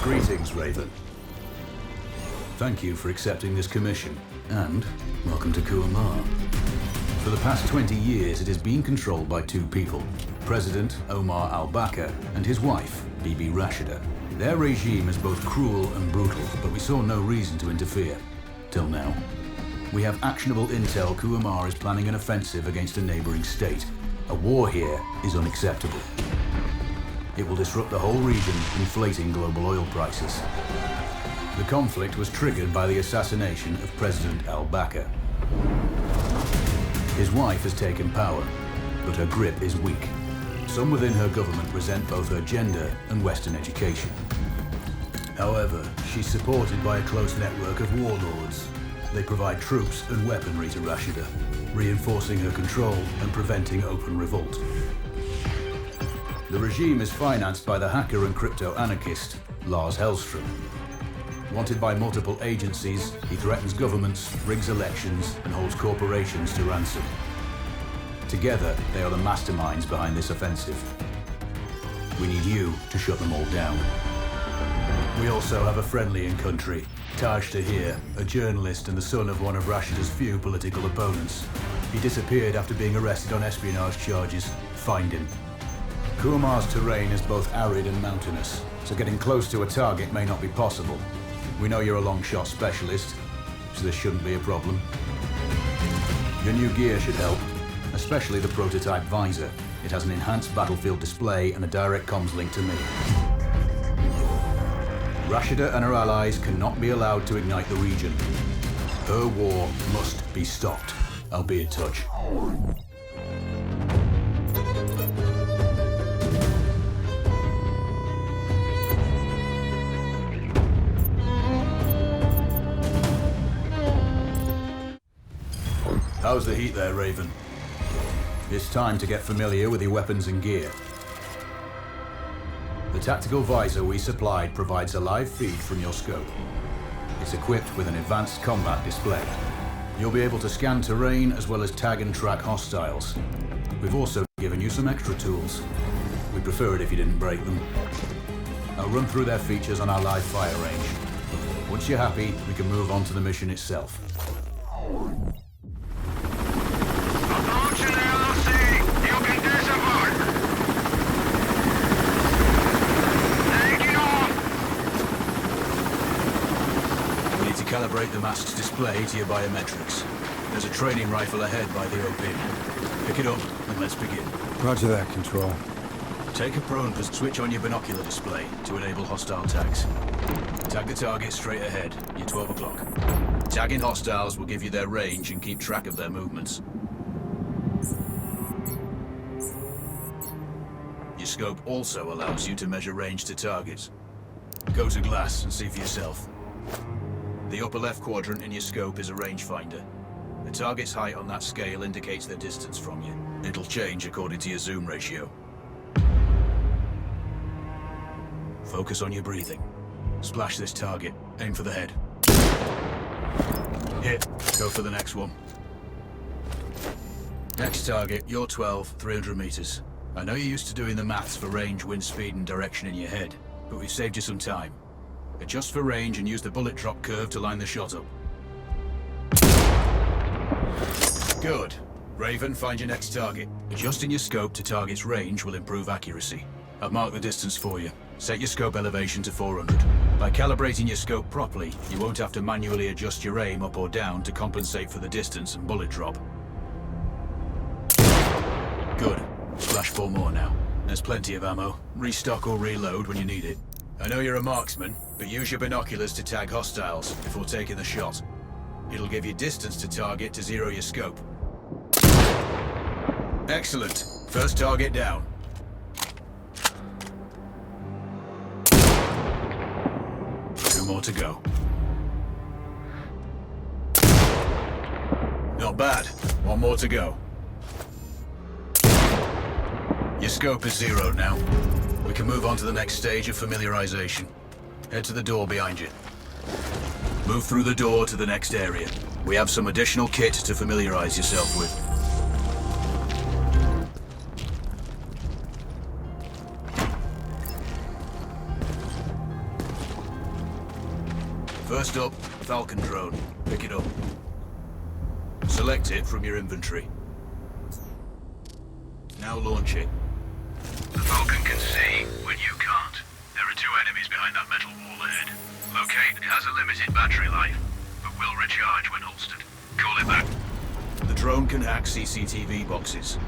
Greetings, Raven. Thank you for accepting this commission, and welcome to Kuamar. For the past 20 years, it has been controlled by two people, President Omar al-Bakr and his wife, Bibi Rashida. Their regime is both cruel and brutal, but we saw no reason to interfere, till now. We have actionable intel Kuamar is planning an offensive against a neighboring state. A war here is unacceptable. It will disrupt the whole region, inflating global oil prices. The conflict was triggered by the assassination of President al-Bakr. His wife has taken power, but her grip is weak. Some within her government resent both her gender and Western education. However, she's supported by a close network of warlords. They provide troops and weaponry to Rashida, reinforcing her control and preventing open revolt. The regime is financed by the hacker and crypto-anarchist, Lars Hellstrom. Wanted by multiple agencies, he threatens governments, rigs elections, and holds corporations to ransom. Together, they are the masterminds behind this offensive. We need you to shut them all down. We also have a friendly in country, Taj Tahir, a journalist and the son of one of Rashida's few political opponents. He disappeared after being arrested on espionage charges. Find him. Kuamar's terrain is both arid and mountainous, so getting close to a target may not be possible. We know you're a long shot specialist, so this shouldn't be a problem. Your new gear should help, especially the prototype visor. It has an enhanced battlefield display and a direct comms link to me. Rashida and her allies cannot be allowed to ignite the region. Her war must be stopped. I'll be in touch. How's the heat there, Raven? It's time to get familiar with your weapons and gear. The tactical visor we supplied provides a live feed from your scope. It's equipped with an advanced combat display. You'll be able to scan terrain as well as tag and track hostiles. We've also given you some extra tools. We'd prefer it if you didn't break them. I'll run through their features on our live fire range. Once you're happy, we can move on to the mission itself. Calibrate the mask's display to your biometrics. There's a training rifle ahead by the OP. Pick it up and let's begin. Roger that, Control. Take a prone and switch on your binocular display to enable hostile tags. Tag the target straight ahead, you're 12 o'clock. Tagging hostiles will give you their range and keep track of their movements. Your scope also allows you to measure range to targets. Go to glass and see for yourself. The upper left quadrant in your scope is a rangefinder. The target's height on that scale indicates their distance from you. It'll change according to your zoom ratio. Focus on your breathing. Splash this target. Aim for the head. Hit. Go for the next one. Next target, you're 12, 300 meters. I know you're used to doing the maths for range, wind speed, and direction in your head, but we've saved you some time. Adjust for range and use the bullet drop curve to line the shot up. Good. Raven, find your next target. Adjusting your scope to target's range will improve accuracy. I've marked the distance for you. Set your scope elevation to 400. By calibrating your scope properly, you won't have to manually adjust your aim up or down to compensate for the distance and bullet drop. Good. Splash 4 more now. There's plenty of ammo. Restock or reload when you need it. I know you're a marksman, but use your binoculars to tag hostiles before taking the shot. It'll give you distance to target to zero your scope. Excellent. First target down. Two more to go. Not bad. One more to go. Your scope is zeroed now. We can move on to the next stage of familiarization. Head to the door behind you. Move through the door to the next area. We have some additional kit to familiarize yourself with. First up, Falcon drone. Pick it up. Select it from your inventory. Now launch it. The Falcon can see when you can't. There are two enemies behind that metal wall ahead. Locate has a limited battery life, but will recharge when holstered. Call it back. The drone can hack CCTV boxes.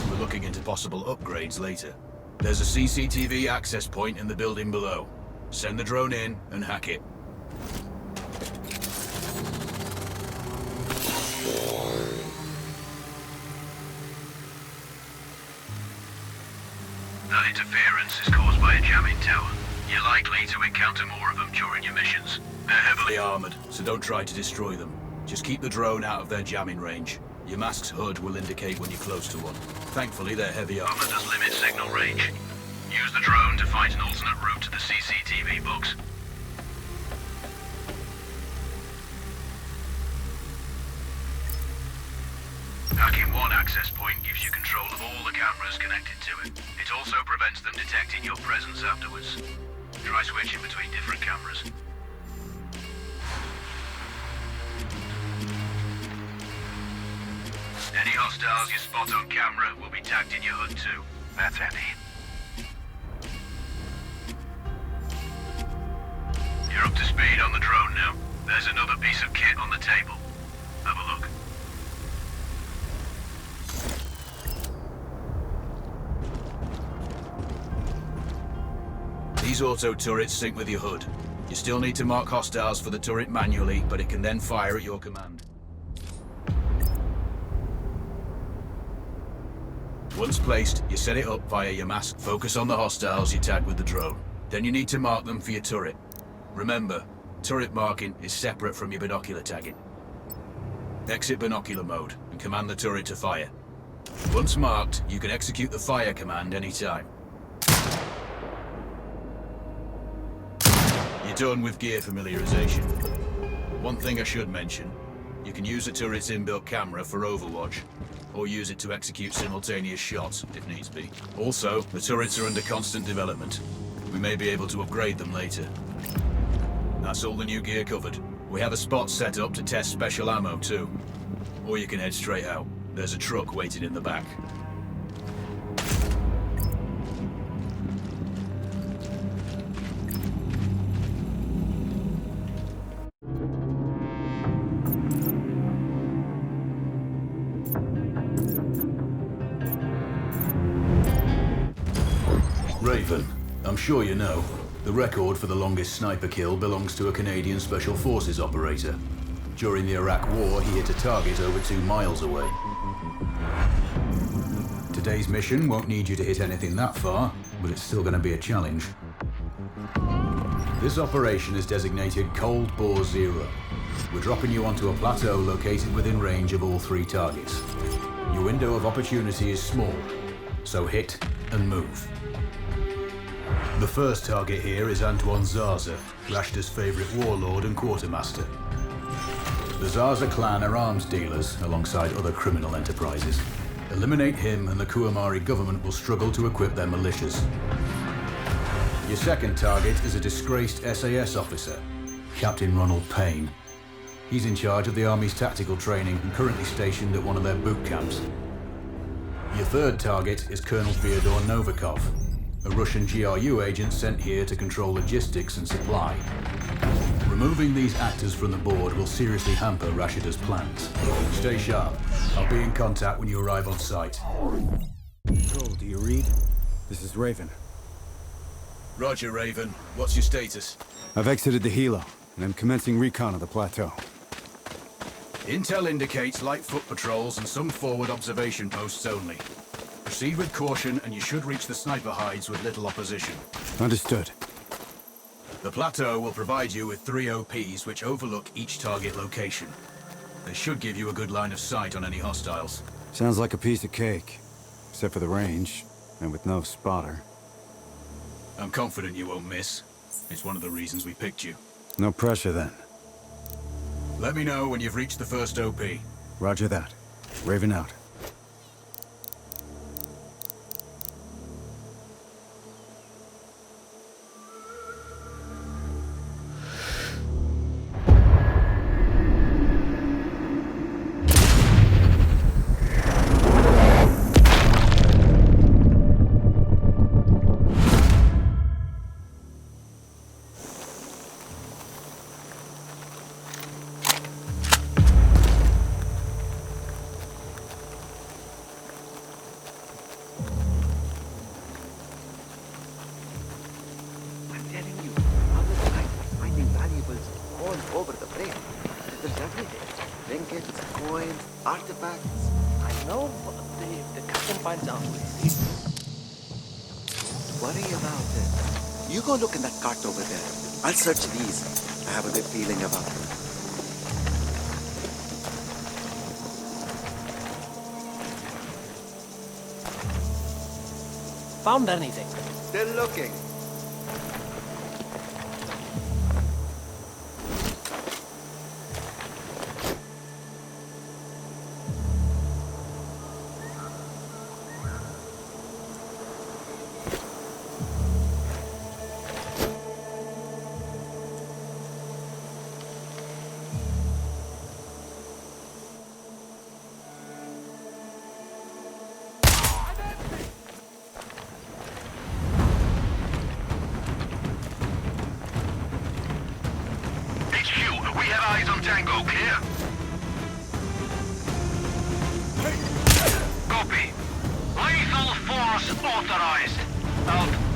We're looking into possible upgrades later. There's a CCTV access point in the building below. Send the drone in and hack it. That interference is caused by a jamming tower. You're likely to encounter more of them during your missions. They're heavily Armored, so don't try to destroy them. Just keep the drone out of their jamming range. Your mask's HUD will indicate when you're close to one. Thankfully, they're heavy armored. does limit signal range. Use the drone to find an alternate route to the CCTV box. Hacking one access point gives you control of all the cameras connected to it. It also prevents them detecting your presence afterwards. Try switching between different cameras. Any hostiles you spot on camera will be tagged in your HUD too. That's handy. You're up to speed on the drone now. There's another piece of kit on the table. Have a look. These auto turrets sync with your HUD. You still need to mark hostiles for the turret manually, but it can then fire at your command. Once placed, you set it up via your mask. Focus on the hostiles you tag with the drone. Then you need to mark them for your turret. Remember, turret marking is separate from your binocular tagging. Exit binocular mode and command the turret to fire. Once marked, you can execute the fire command anytime. You're done with gear familiarization. One thing I should mention, you can use the turret's inbuilt camera for overwatch, or use it to execute simultaneous shots, if needs be. Also, the turrets are under constant development. We may be able to upgrade them later. That's all the new gear covered. We have a spot set up to test special ammo, too. Or you can head straight out. There's a truck waiting in the back. Raven, I'm sure you know, the record for the longest sniper kill belongs to a Canadian Special Forces operator. During the Iraq War, he hit a target over 2 miles away. Today's mission won't need you to hit anything that far, but it's still going to be a challenge. This operation is designated Cold Bore Zero. We're dropping you onto a plateau located within range of all 3 targets. Your window of opportunity is small, so hit and move. The first target here is Antoine Zaza, Rashta's favorite warlord and quartermaster. The Zaza clan are arms dealers alongside other criminal enterprises. Eliminate him and the Kuamari government will struggle to equip their militias. Your second target is a disgraced SAS officer, Captain Ronald Payne. He's in charge of the Army's tactical training and currently stationed at one of their boot camps. Your third target is Colonel Fyodor Novikov, a Russian GRU agent sent here to control logistics and supply. Removing these actors from the board will seriously hamper Rashida's plans. Stay sharp. I'll be in contact when you arrive on site. Control, do you read? This is Raven. Roger, Raven. What's your status? I've exited the helo, and I'm commencing recon of the plateau. Intel indicates light foot patrols and some forward observation posts only. Proceed with caution and you should reach the sniper hides with little opposition. Understood. The plateau will provide you with 3 OPs which overlook each target location. They should give you a good line of sight on any hostiles. Sounds like a piece of cake. Except for the range, and with no spotter. I'm confident you won't miss. It's one of the reasons we picked you. No pressure then. Let me know when you've reached the first OP. Roger that. Raven out. relics, coins, artifacts. I know, but if the captain finds out, Worry about it. You go look in that cart over there. I'll search these. I have a good feeling about it. found anything. Still looking. We have eyes on Tango, clear? Copy. Lethal force authorized. Out.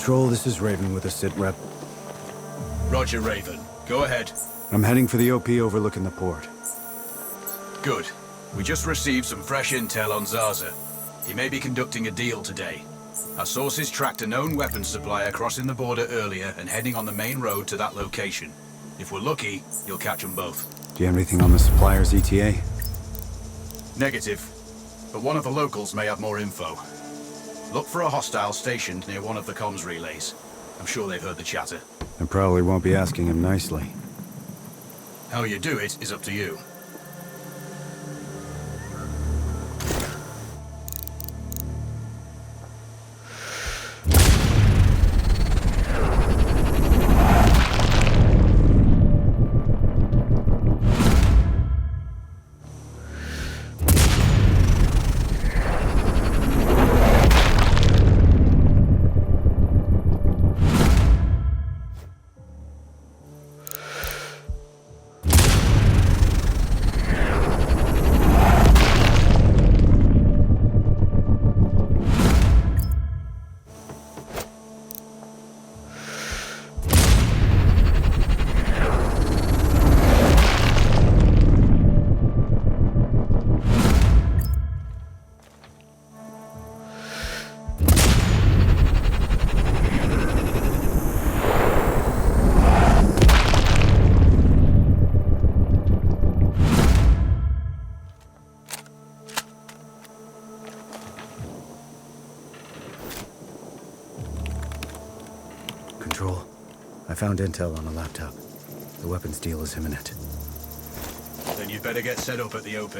Control, this is Raven with a sit rep. Roger, Raven. Go ahead. I'm heading for the OP overlooking the port. Good. We just received some fresh intel on Zaza. He may be conducting a deal today. Our sources tracked a known weapons supplier crossing the border earlier and heading on the main road to that location. If we're lucky, you'll catch them both. Do you have anything on the supplier's ETA? Negative. But one of the locals may have more info. Look for a hostile stationed near one of the comms relays. I'm sure they've heard the chatter. I probably won't be asking him nicely. How you do it is up to you. Control, I found intel on a laptop. The weapons deal is imminent. Then you'd better get set up at the OP.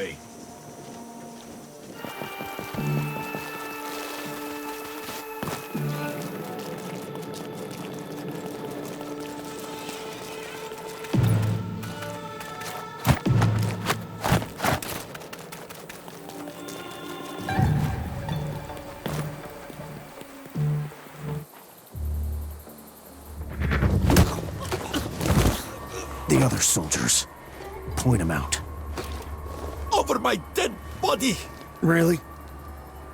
The other soldiers. Point them out. Over my dead body! Really?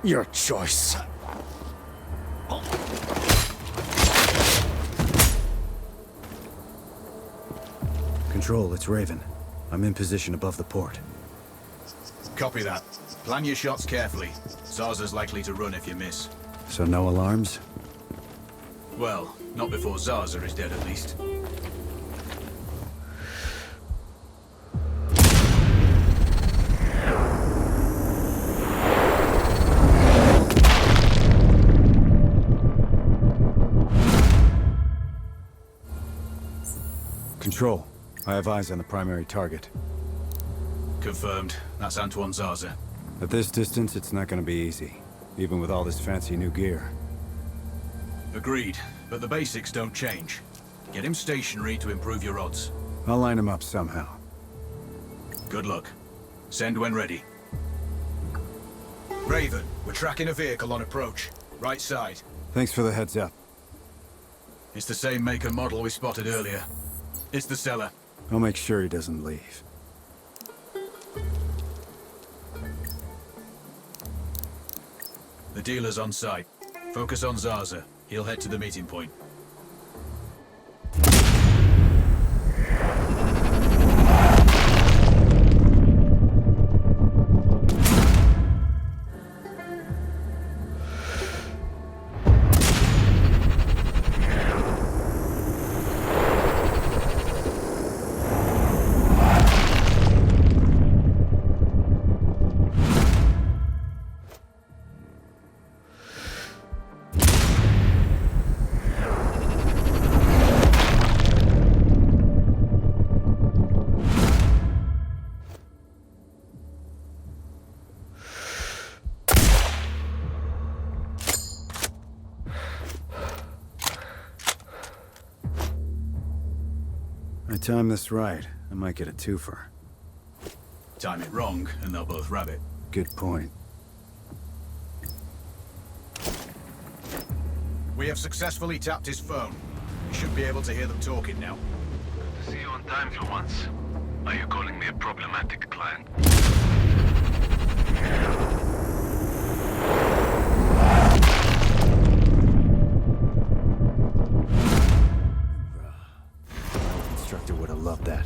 Your choice. Control, it's Raven. I'm in position above the port. Copy that. Plan your shots carefully. Zaza's likely to run if you miss. So no alarms? Well, not before Zaza is dead at least. Control. I have eyes on the primary target. Confirmed. That's Antoine Zaza. At this distance, it's not gonna be easy, even with all this fancy new gear. Agreed, but the basics don't change. Get him stationary to improve your odds. I'll line him up somehow. Good luck. Send when ready. Raven, we're tracking a vehicle on approach. Right side. Thanks for the heads up. It's the same make and model we spotted earlier. It's the seller. I'll make sure he doesn't leave. The dealer's on site. Focus on Zaza. He'll head to the meeting point. I time this right, I might get a twofer. Time it wrong, and they'll both rabbit. Good point. We have successfully tapped his phone. You should be able to hear them talking now. See you on time for once. Are you calling me a problematic client? Instructor would have loved that.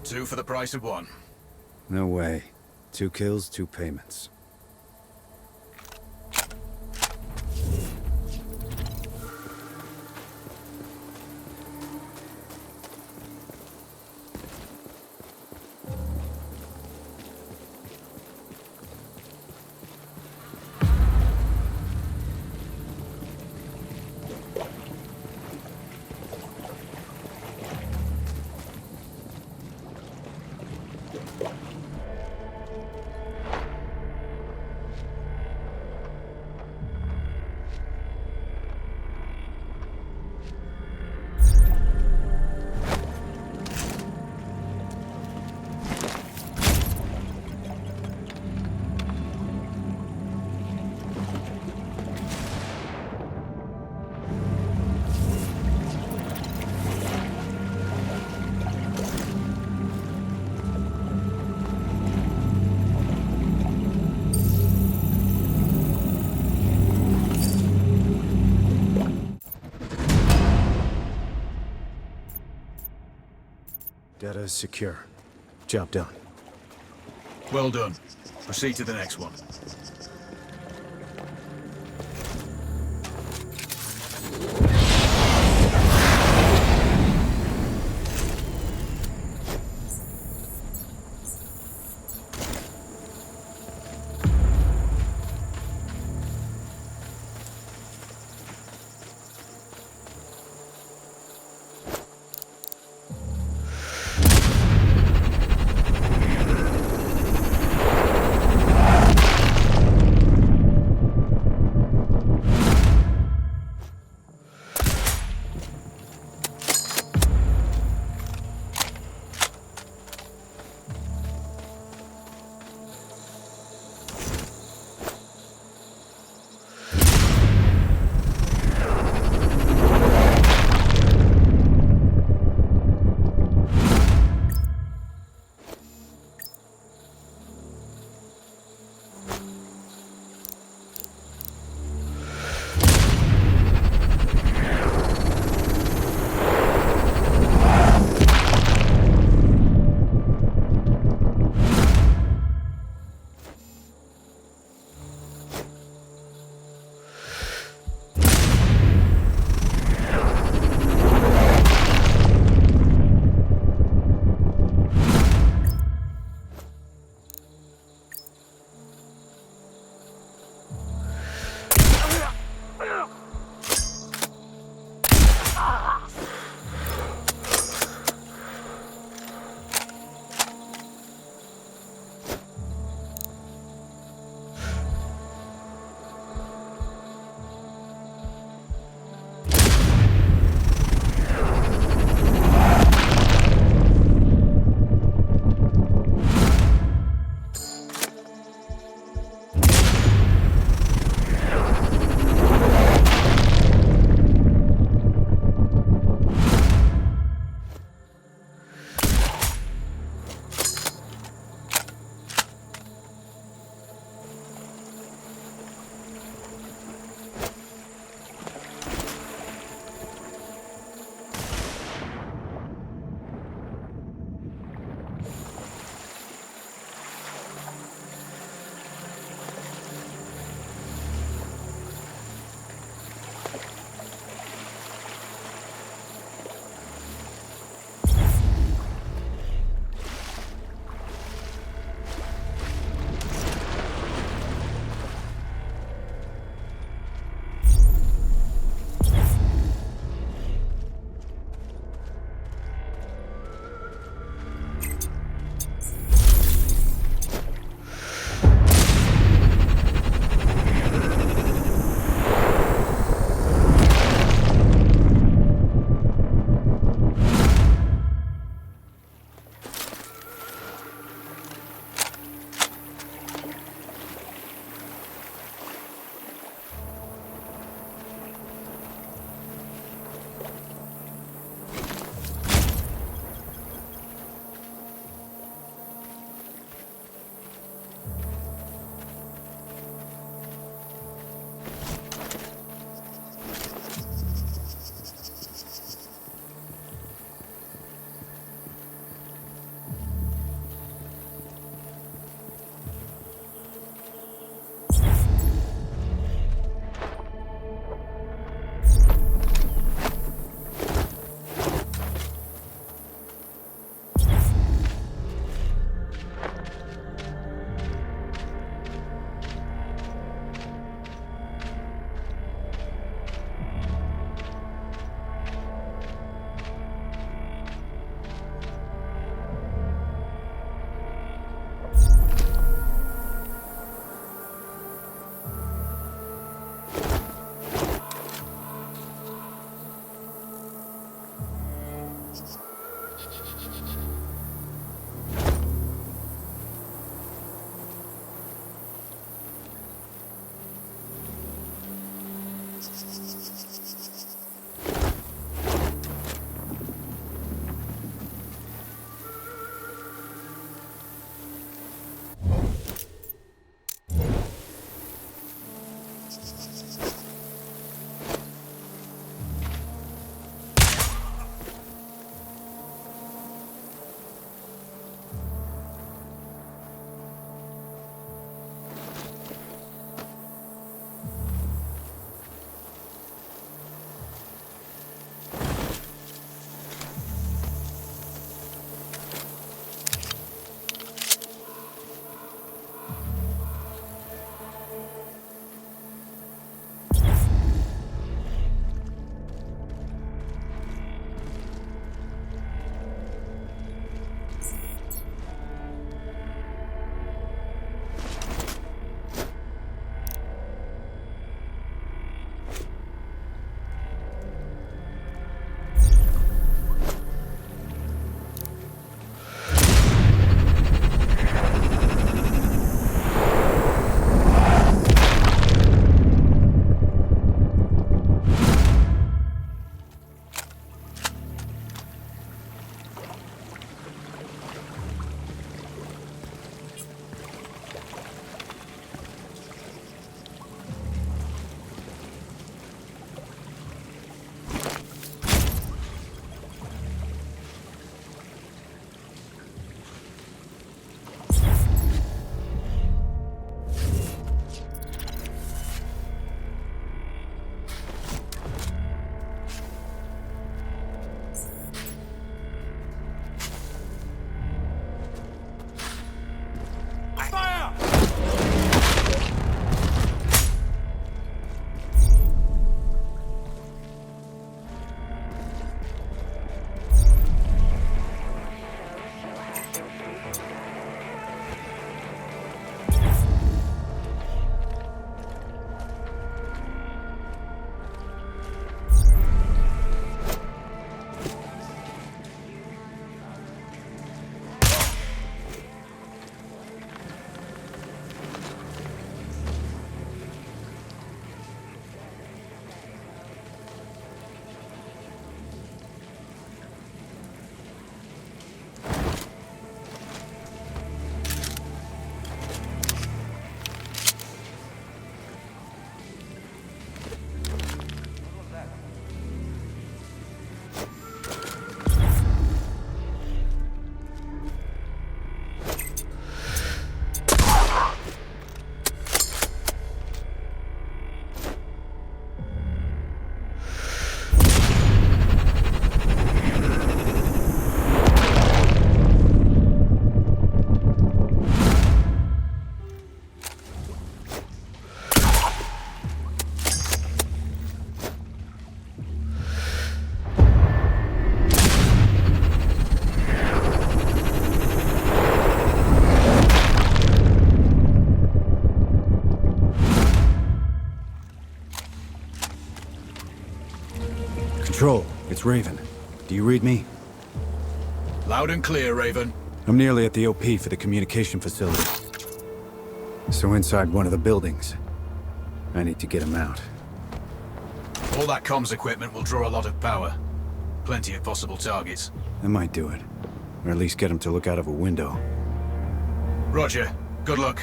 2 for the price of 1. No way. 2 kills, 2 payments. Data is secure. Job done. Well done. Proceed to the next one. Control, it's Raven. Do you read me? Loud and clear, Raven. I'm nearly at the OP for the communication facility. So inside one of the buildings. I need to get him out. All that comms equipment will draw a lot of power. Plenty of possible targets. I might do it. Or at least get him to look out of a window. Roger. Good luck.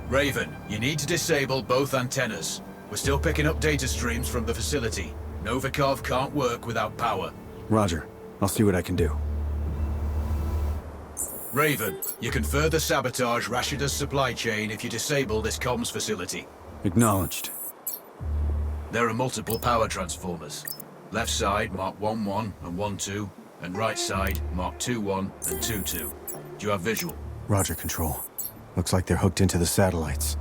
Raven, you need to disable both antennas. We're still picking up data streams from the facility. Novikov can't work without power. Roger. I'll see what I can do. Raven, you can further sabotage Rashida's supply chain if you disable this comms facility. Acknowledged. There are multiple power transformers. Left side mark 1-1 and 1-2, and right side mark 2-1 and 2-2. Do you have visual? Roger, Control. Looks like they're hooked into the satellites.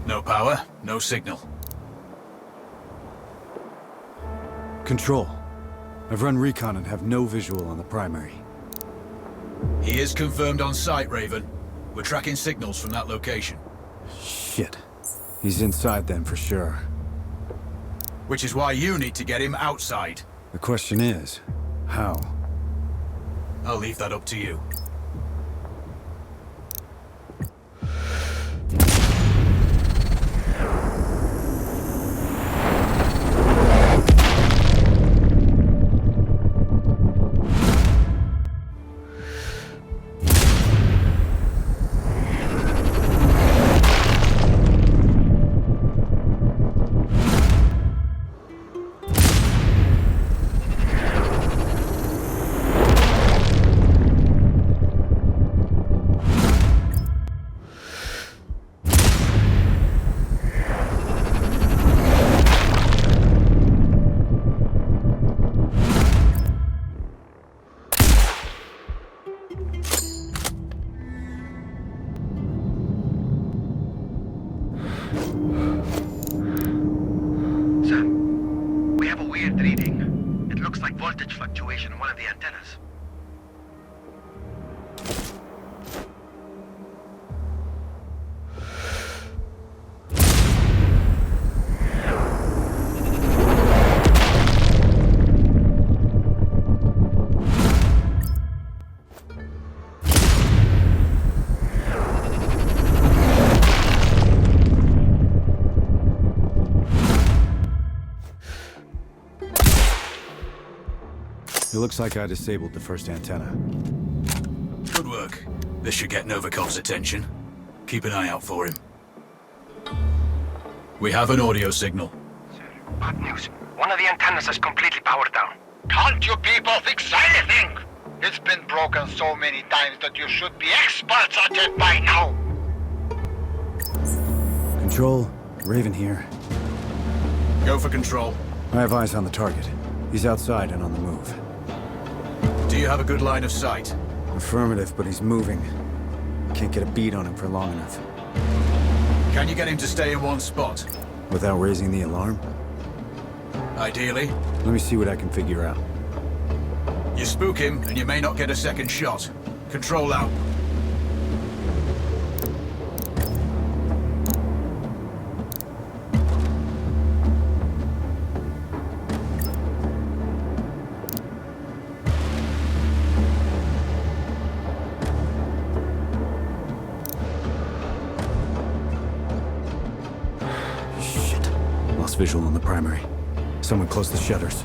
No power, no signal. Control. I've run recon and have no visual on the primary. He is confirmed on site, Raven. We're tracking signals from that location. Shit. He's inside then for sure. Which is why you need to get him outside. The question is, how? I'll leave that up to you. Sam, we have a weird reading. It looks like voltage fluctuation on one of the antennas. It looks like I disabled the first antenna. Good work. This should get Novikov's attention. Keep an eye out for him. We have an audio signal. Sir, bad news. One of the antennas is completely powered down. Can't you people fix anything? It's been broken so many times that you should be experts at it by now. Control, Raven here. Go for control. I have eyes on the target. He's outside and on the move. Do you have a good line of sight? Affirmative, but he's moving. Can't get a bead on him for long enough. Can you get him to stay in one spot? Without raising the alarm? Ideally. Let me see what I can figure out. You spook him, and you may not get a second shot. Control out. Shit. Lost visual on the primary. Someone close the shutters.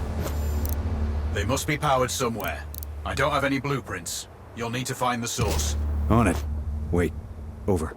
They must be powered somewhere. I don't have any blueprints. You'll need to find the source. On it. Wait. Over.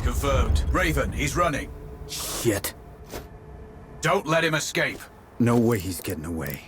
Confirmed. Raven, he's running. Shit. Don't let him escape. No way he's getting away.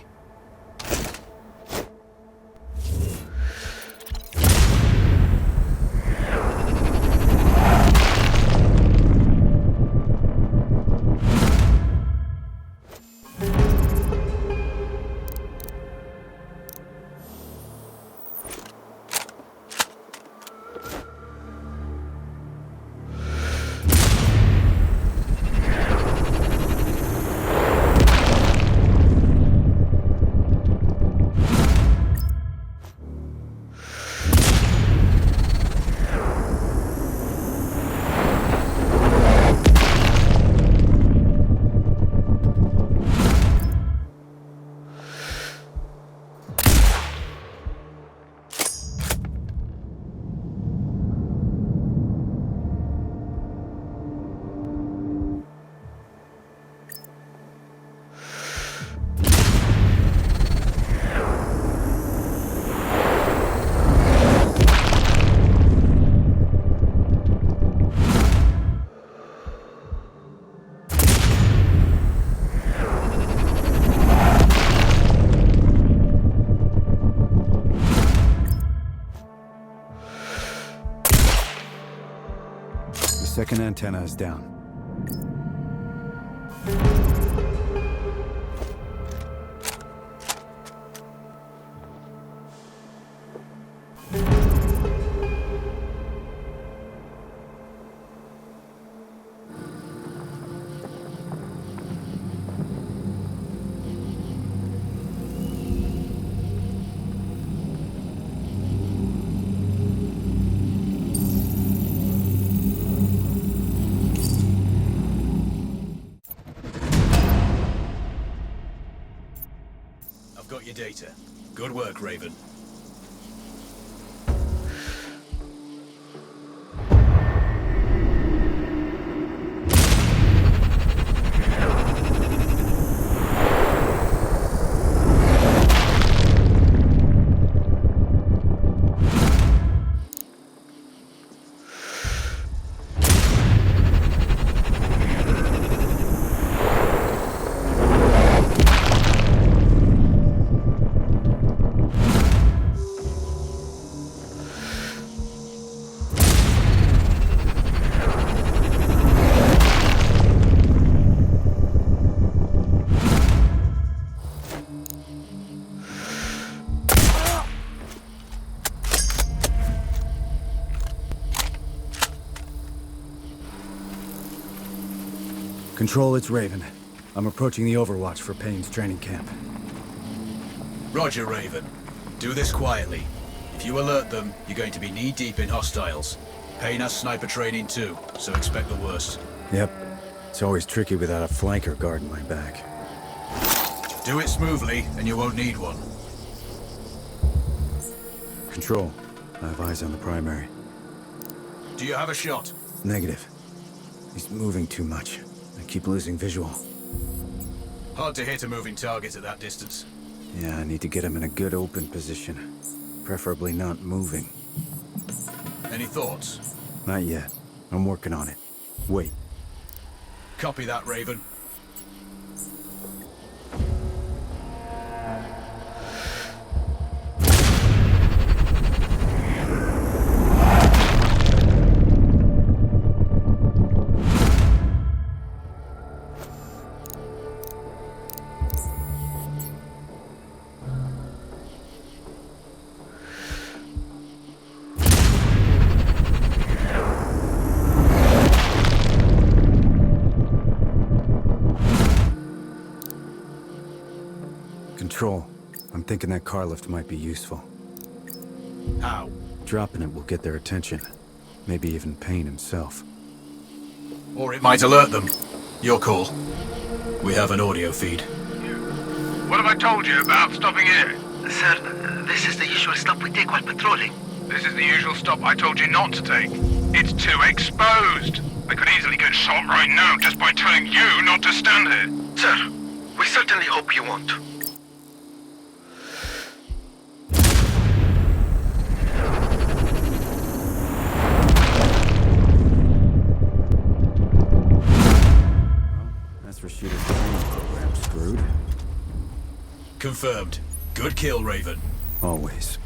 The second antenna is down. Got your data. Good work, Raven. Control, it's Raven. I'm approaching the Overwatch for Payne's training camp. Roger, Raven. Do this quietly. If you alert them, you're going to be knee-deep in hostiles. Payne has sniper training too, so expect the worst. Yep. It's always tricky without a flanker guarding my back. Do it smoothly, and you won't need one. Control, I have eyes on the primary. Do you have a shot? Negative. He's moving too much. I keep losing visual. Hard to hit a moving target at that distance. Yeah, I need to get him in a good open position. Preferably not moving. Any thoughts? Not yet. I'm working on it. Wait. Copy that, Raven. Control, I'm thinking that car lift might be useful. How? Dropping it will get their attention. Maybe even Payne himself. Or it might alert them. Your call. We have an audio feed. What have I told you about stopping here? Sir, this is the usual stop we take while patrolling. This is the usual stop I told you not to take. It's too exposed. I could easily get shot right now just by telling you not to stand here. Sir, we certainly hope you won't. That's for shooters. screwed. Confirmed. Good kill, Raven. Always.